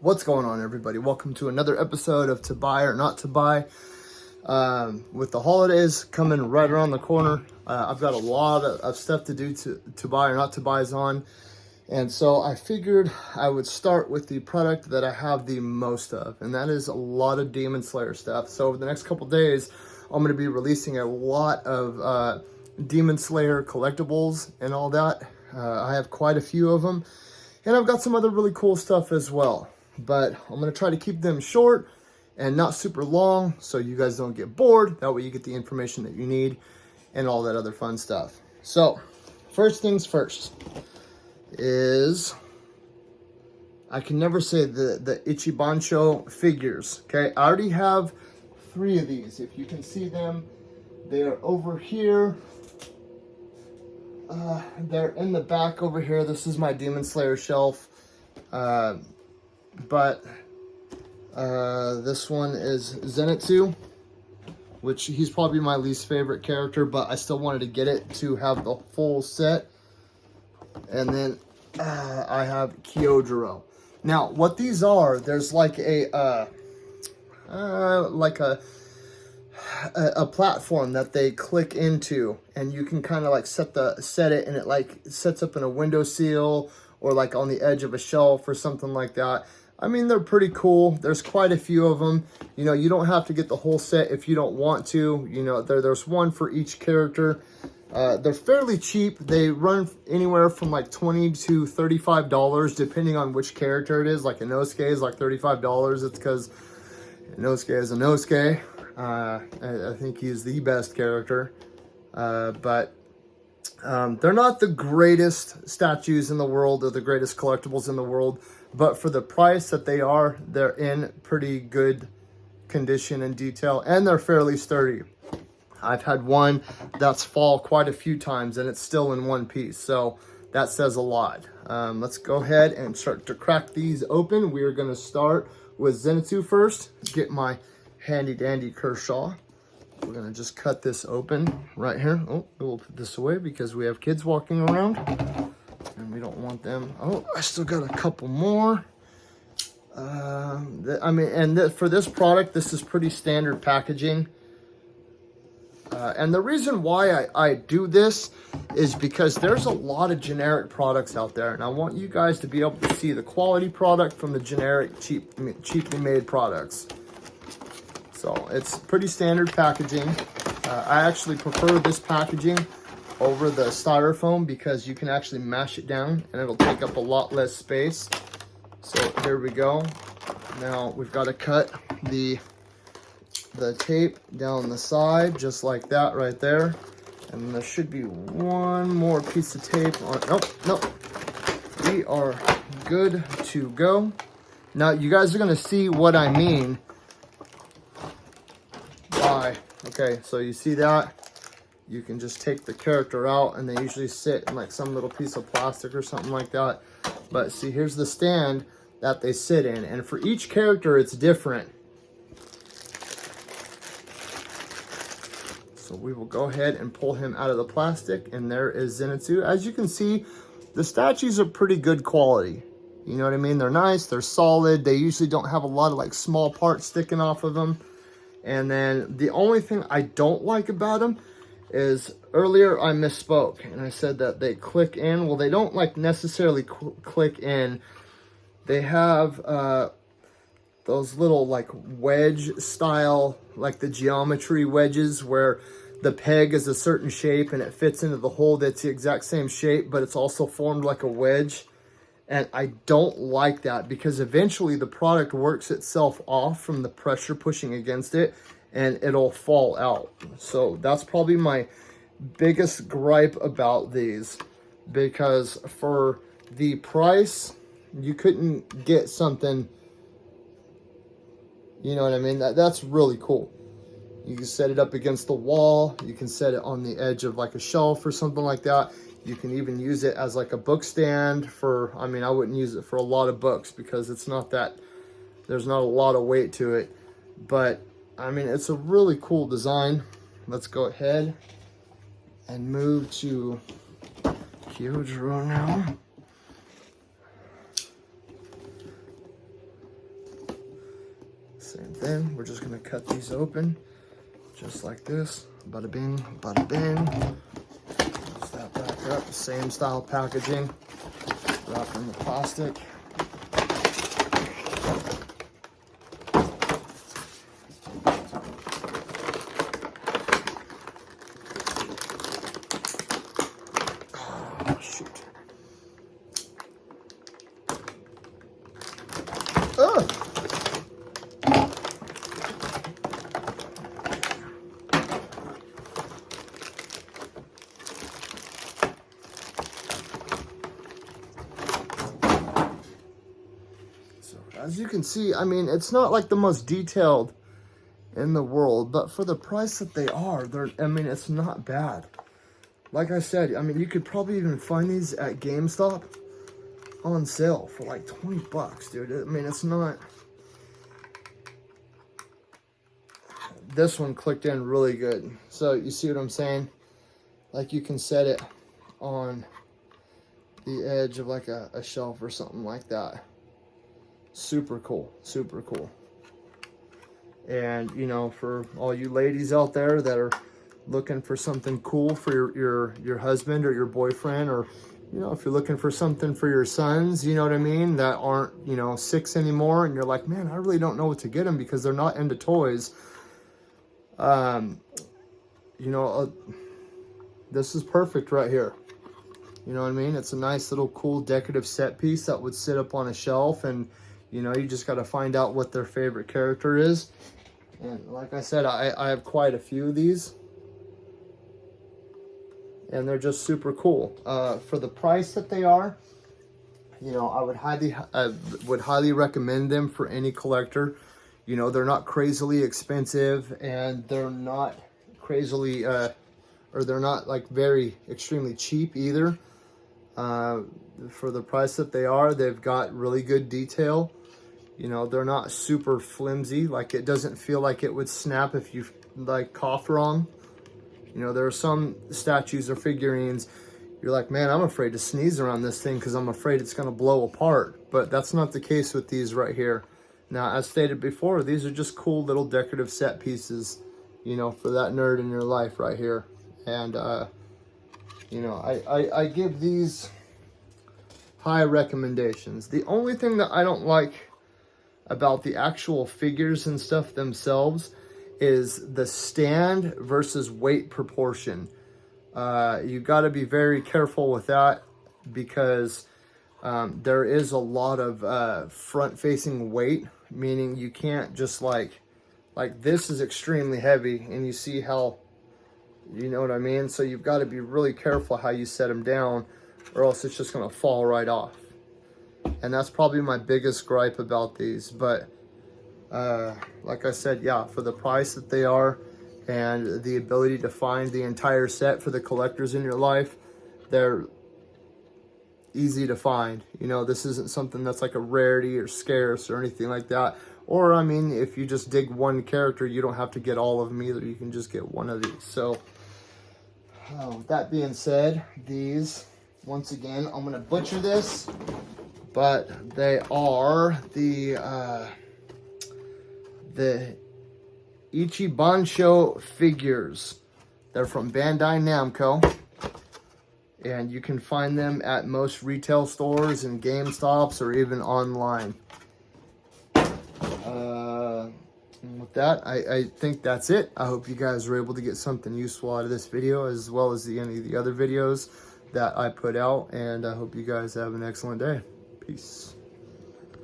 What's going on, everybody? Welcome to another episode of To Buy or Not to Buy. With the holidays coming right around the corner, I've got a lot of stuff to do to buy or not to buys on. And so I figured I would start with the product that I have the most of, and that is a lot of Demon Slayer stuff. So over the next couple days, I'm going to be releasing a lot of Demon Slayer collectibles and all that. I have quite a few of them, and I've got some other really cool stuff as well. But I'm going to try to keep them short and not super long so you guys don't get bored. That way you get the information that you need and all that other fun stuff. So first things first is, I can never say the Ichibancho figures. Okay, I already have 3 of these. If you can see them, they're over here. They're in the back over here. This is my Demon Slayer shelf. But this one is Zenitsu, which he's probably my least favorite character, but I still wanted to get it to have the full set. And then I have Kyojuro. Now, what these are, there's like a platform that they click into, and you can kind of like set it, and it like sets up in a windowsill or like on the edge of a shelf or something like that. I mean, they're pretty cool. There's quite a few of them. You know, you don't have to get the whole set if you don't want to. You know, there's one for each character. They're fairly cheap. They run anywhere from like $20 to $35, depending on which character it is. Like Inosuke is like $35. It's because Inosuke is Inosuke. I think he's the best character. But they're not the greatest statues in the world or the greatest collectibles in the world. But for the price that they are, they're in pretty good condition and detail, and they're fairly sturdy. I've had one that's fall quite a few times, and it's still in one piece, so that says a lot. Let's go ahead and start to crack these open. We are going to start with Zenitsu first. Get my handy dandy Kershaw. We're going to just cut this open right here. Oh, we'll put this away because we have kids walking around, and we don't want them. Oh, I still got a couple more. I mean, and for this product, this is pretty standard packaging. And the reason why I do this is because there's a lot of generic products out there, and I want you guys to be able to see the quality product from the generic, cheaply made products. So it's pretty standard packaging. I actually prefer this packaging over the styrofoam because you can actually mash it down and it'll take up a lot less space. So here we go. Now we've got to cut the tape down the side just like that right there. And there should be one more piece of tape on. Nope. We are good to go. Now you guys are going to see what I mean by, okay, so you see that? You can just take the character out, and they usually sit in like some little piece of plastic or something like that. But see, here's the stand that they sit in, and for each character it's different. So we will go ahead and pull him out of the plastic, and there is Zenitsu. As you can see, the statues are pretty good quality. You know what I mean? They're nice, they're solid. They usually don't have a lot of like small parts sticking off of them. And then the only thing I don't like about them is, earlier I misspoke and I said that they click in. Well, they don't like necessarily click in. They have those little like wedge style, like the geometry wedges where the peg is a certain shape and it fits into the hole that's the exact same shape, but it's also formed like a wedge. And I don't like that because eventually the product works itself off from the pressure pushing against it, and it'll fall out. So that's probably my biggest gripe about these, because for the price, you couldn't get something, you know what I mean? That's really cool. You can set it up against the wall. You can set it on the edge of like a shelf or something like that. You can even use it as like a book stand for, I mean, I wouldn't use it for a lot of books because it's not that, there's not a lot of weight to it. But, I mean, it's a really cool design. Let's go ahead and move to Kyojuro now. Same thing, we're just gonna cut these open, just like this. Bada bing, bada bing. Close that back up, same style packaging. Wrapped in the plastic. Oh, shoot. Ugh. So as you can see, I mean, it's not like the most detailed in the world, but for the price that they are, I mean, it's not bad. Like I said, I mean, you could probably even find these at GameStop on sale for like 20 bucks, dude. I mean, it's not... This one clicked in really good. So you see what I'm saying? Like you can set it on the edge of like a shelf or something like that. Super cool, super cool. And you know, for all you ladies out there that are looking for something cool for your husband or your boyfriend, or you know, if you're looking for something for your sons, you know what I mean, that aren't, you know, 6 anymore, and you're like, man, I really don't know what to get them because they're not into toys. You know, this is perfect right here. You know what I mean? It's a nice little cool decorative set piece that would sit up on a shelf, and you know, you just got to find out what their favorite character is. And like I said, I have quite a few of these, and they're just super cool. For the price that they are, you know, I would highly recommend them for any collector. You know, they're not crazily expensive, and they're not crazily, or they're not like very extremely cheap either. For the price that they are, they've got really good detail. You know, they're not super flimsy. Like, it doesn't feel like it would snap if you like cough wrong. You know, there are some statues or figurines, you're like, man, I'm afraid to sneeze around this thing because I'm afraid it's going to blow apart. But that's not the case with these right here. Now, as stated before, these are just cool little decorative set pieces, you know, for that nerd in your life right here. And, you know, I give these high recommendations. The only thing that I don't like about the actual figures and stuff themselves is the stand versus weight proportion. You got to be very careful with that, because there is a lot of front-facing weight, meaning you can't just like this is extremely heavy, and you see how, you know what I mean? So you've got to be really careful how you set them down, or else it's just going to fall right off. And that's probably my biggest gripe about these. But like I said, yeah, for the price that they are and the ability to find the entire set for the collectors in your life, they're easy to find. You know, this isn't something that's like a rarity or scarce or anything like that. Or, I mean, if you just dig one character, you don't have to get all of them either. You can just get one of these. So, that being said, these, once again, I'm going to butcher this, but they are the Ichibansho figures. They're from Bandai Namco, and you can find them at most retail stores and GameStops, or even online. And with that, I think that's it. I hope you guys were able to get something useful out of this video, as well as any of the other videos that I put out, and I hope you guys have an excellent day. Peace.